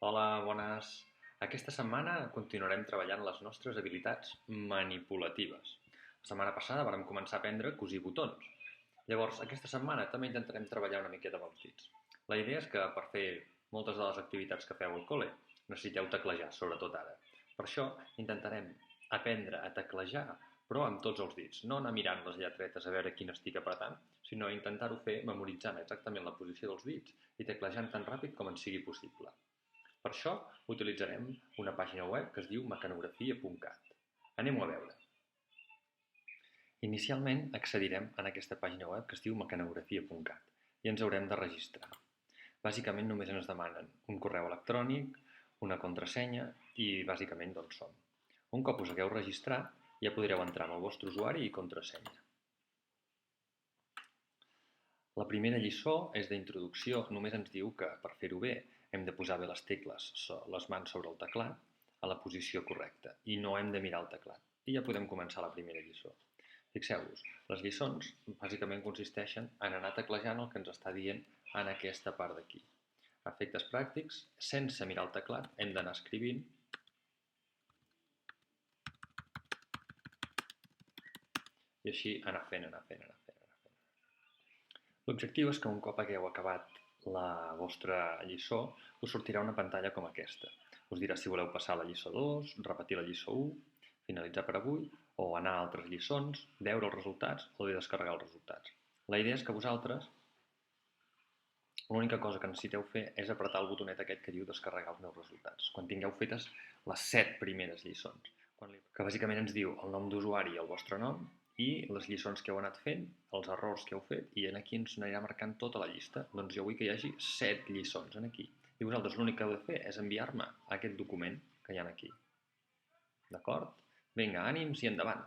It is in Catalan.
Hola, bones. Aquesta setmana continuarem treballant les nostres habilitats manipulatives. La setmana passada vàrem començar a aprendre a cosir botons. Llavors, aquesta setmana també intentarem treballar una miqueta amb els dits. La idea és que per fer moltes de les activitats que feu al col·le necessiteu teclejar, sobretot ara. Per això intentarem aprendre a teclejar, però amb tots els dits. No anar mirant les lletretes a veure quina estic apretant, sinó intentar-ho fer memoritzant exactament la posició dels dits i teclejant tan ràpid com ens sigui possible. Per això utilitzarem una pàgina web que es diu mecanografia.cat. Anem-ho a veure. Inicialment accedirem en aquesta pàgina web que es diu mecanografia.cat i ens haurem de registrar. Bàsicament només ens demanen un correu electrònic, una contrasenya i bàsicament d'on som. Un cop us hagueu registrat ja podreu entrar amb el vostre usuari i contrasenya. La primera lliçó és d'introducció, només ens diu que per fer-ho bé hem de posar bé les tecles, les mans sobre el teclat, a la posició correcta i no hem de mirar el teclat. I ja podem començar la primera lliçó. Fixeu-vos, les lliçons bàsicament consisteixen en anar teclejant el que ens està dient en aquesta part d'aquí. A efectes pràctics, sense mirar el teclat, hem d'anar escrivint i així anar fent. L'objectiu és que un cop hagueu acabat la vostra lliçó us sortirà una pantalla com aquesta. Us dirà si voleu passar a la lliçó 2, repetir la lliçó 1, finalitzar per avui, o anar a altres lliçons, veure els resultats o bé descarregar els resultats. La idea és que vosaltres l'única cosa que necessiteu fer és apretar el botonet aquest que diu descarregar els meus resultats, quan tingueu fetes les 7 primeres lliçons, que bàsicament ens diu el nom d'usuari i el vostre nom, i les lliçons que heu anat fent, els errors que heu fet, i aquí ens anirà marcant tota la llista. Doncs jo vull que hi hagi 7 lliçons aquí. I vosaltres l'únic que heu de fer és enviar-me aquest document que hi ha aquí. D'acord? Vinga, ànims i endavant!